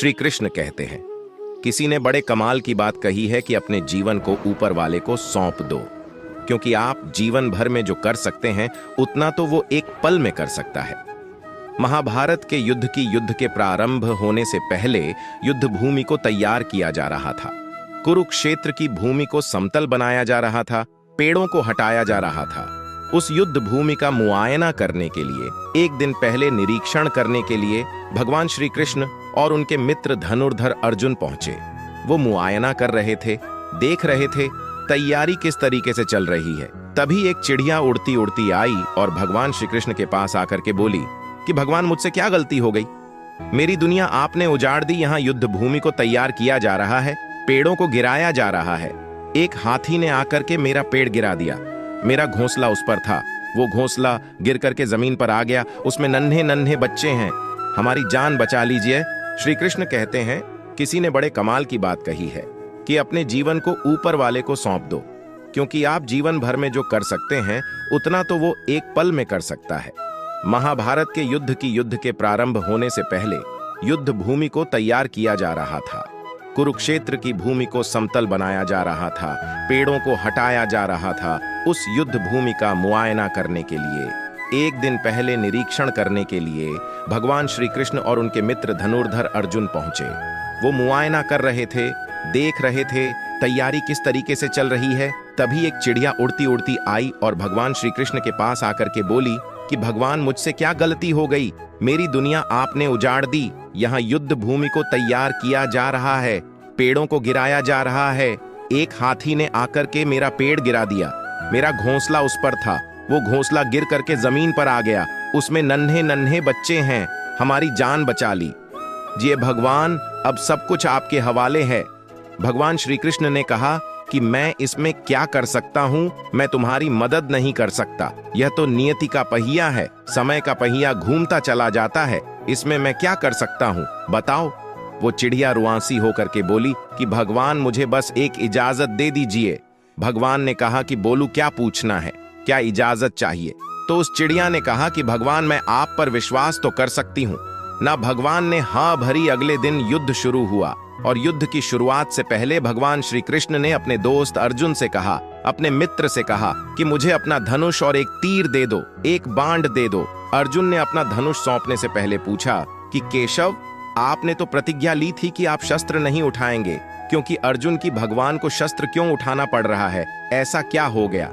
श्री कृष्ण कहते हैं, किसी ने बड़े कमाल की बात कही है कि अपने जीवन को ऊपर वाले को सौंप दो, क्योंकि आप जीवन भर में जो कर सकते हैं उतना तो वो एक पल में कर सकता है। महाभारत के युद्ध के प्रारंभ होने से पहले युद्ध भूमि को तैयार किया जा रहा था। कुरुक्षेत्र की भूमि को समतल बनाया जा रहा था, पेड़ों को हटाया जा रहा था। उस युद्ध भूमि का मुआयना करने के लिए एक दिन पहले निरीक्षण करने के लिए भगवान श्री कृष्ण और उनके मित्र धनुर्धर अर्जुन पहुंचे। वो मुआयना कर रहे थे, देख रहे थे तैयारी किस तरीके से चल रही है। तभी एक चिड़िया उड़ती उड़ती आई और भगवान श्री कृष्ण के पास आकर के बोली कि भगवान, मुझसे क्या गलती हो गई? मेरी दुनिया आपने उजाड़ दी। यहाँ युद्ध भूमि को तैयार किया जा रहा है, पेड़ों को गिराया जा रहा है। एक हाथी ने आकर के मेरा पेड़ गिरा दिया। मेरा घोंसला उस पर था, वो घोंसला गिर करके जमीन पर आ गया। उसमें नन्हे नन्हे बच्चे हैं, हमारी जान बचा लीजिए। श्री कृष्ण कहते हैं, किसी ने बड़े कमाल की बात कही है कि अपने जीवन को ऊपर वाले को सौंप दो, क्योंकि आप जीवन भर में जो कर सकते हैं उतना तो वो एक पल में कर सकता है। महाभारत के युद्ध के प्रारंभ होने से पहले युद्ध भूमि को तैयार किया जा रहा था। कुरुक्षेत्र की भूमि को समतल बनाया जा रहा था, पेड़ों को हटाया जा रहा था। उस युद्ध भूमि का मुआयना करने के लिए एक दिन पहले निरीक्षण करने के लिए भगवान श्री कृष्ण और उनके मित्र धनुर्धर अर्जुन पहुंचे। वो मुआयना कर रहे थे, देख रहे थे तैयारी किस तरीके से चल रही है। तभी एक चिड़िया उड़ती उड़ती आई और भगवान श्री कृष्ण के पास आकर के बोली कि भगवान, मुझसे क्या गलती हो गई? मेरी दुनिया आपने उजाड़ दी। यहाँ युद्ध भूमि को तैयार किया जा रहा है, पेड़ों को गिराया जा रहा है। एक हाथी ने आकर के मेरा पेड़ गिरा दिया। मेरा घोंसला उस पर था, वो घोंसला गिर करके जमीन पर आ गया। उसमें नन्हे नन्हे बच्चे हैं, हमारी जान बचा ली। जी भगवान, अब सब कुछ आपके हवाले है। भगवान श्री कृष्ण ने कहा कि मैं इसमें क्या कर सकता हूं? मैं तुम्हारी मदद नहीं कर सकता। यह तो नियति का पहिया है, समय का पहिया घूमता चला जाता है। इसमें मैं क्या कर सकता हूं, बताओ। वो चिड़िया रुआंसी होकर के बोली कि भगवान, मुझे बस एक इजाजत दे दीजिए। भगवान ने कहा कि बोलू, क्या पूछना है, क्या इजाजत चाहिए? तो उस चिड़िया ने कहा कि भगवान, मैं आप पर विश्वास तो कर सकती हूँ ना। भगवान ने हाँ भरी। अगले दिन युद्ध शुरू हुआ और युद्ध की शुरुआत से पहले भगवान श्री कृष्ण ने अपने दोस्त अर्जुन से कहा, अपने मित्र से कहा कि मुझे अपना धनुष और एक तीर दे दो, एक बाण दे दो। अर्जुन ने अपना धनुष सौंपने से पहले पूछा कि केशव, आपने तो प्रतिज्ञा ली थी कि आप शस्त्र नहीं उठाएंगे, क्योंकि अर्जुन की भगवान को शस्त्र क्यों उठाना पड़ रहा है? ऐसा क्या हो गया?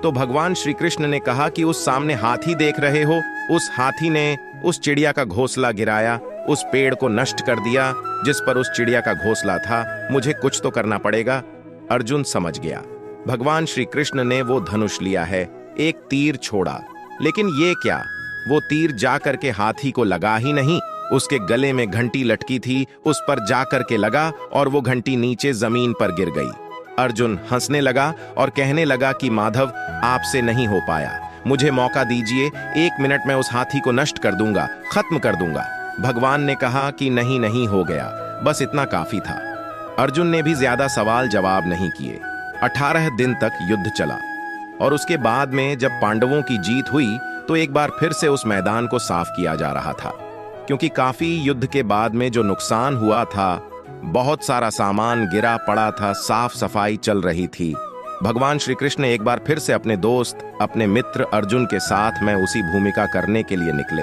तो भगवान श्री कृष्ण ने कहा कि उस सामने हाथी देख रहे हो, उस हाथी ने उस चिड़िया का घोंसला गिराया, उस पेड़ को नष्ट कर दिया जिस पर उस चिड़िया का घोंसला था। मुझे कुछ तो करना पड़ेगा। अर्जुन समझ गया। भगवान श्री कृष्ण ने वो धनुष लिया है, एक तीर छोड़ा, लेकिन ये क्या, वो तीर जाकर के हाथी को लगा ही नहीं। उसके गले में घंटी लटकी थी, उस पर जाकर के लगा और वो घंटी नीचे जमीन पर गिर गई। अर्जुन हंसने लगा और कहने लगा कि माधव, आपसे नहीं हो पाया, मुझे मौका दीजिए। 1 मिनट में उस हाथी को नष्ट कर दूंगा, खत्म कर दूंगा। भगवान ने कहा कि नहीं, नहीं हो गया, बस इतना काफी था। अर्जुन ने भी ज्यादा सवाल जवाब नहीं किए। 18 दिन तक युद्ध चला और उसके बाद में जब पांडवों की जीत हुई तो एक बार फिर से उस मैदान को साफ किया जा रहा था, क्योंकि काफी युद्ध के बाद में जो नुकसान हुआ था, बहुत सारा सामान गिरा पड़ा था, साफ सफाई चल रही थी। भगवान श्री कृष्ण एक बार फिर से अपने दोस्त, अपने मित्र अर्जुन के साथ में उसी भूमिका करने के लिए निकले।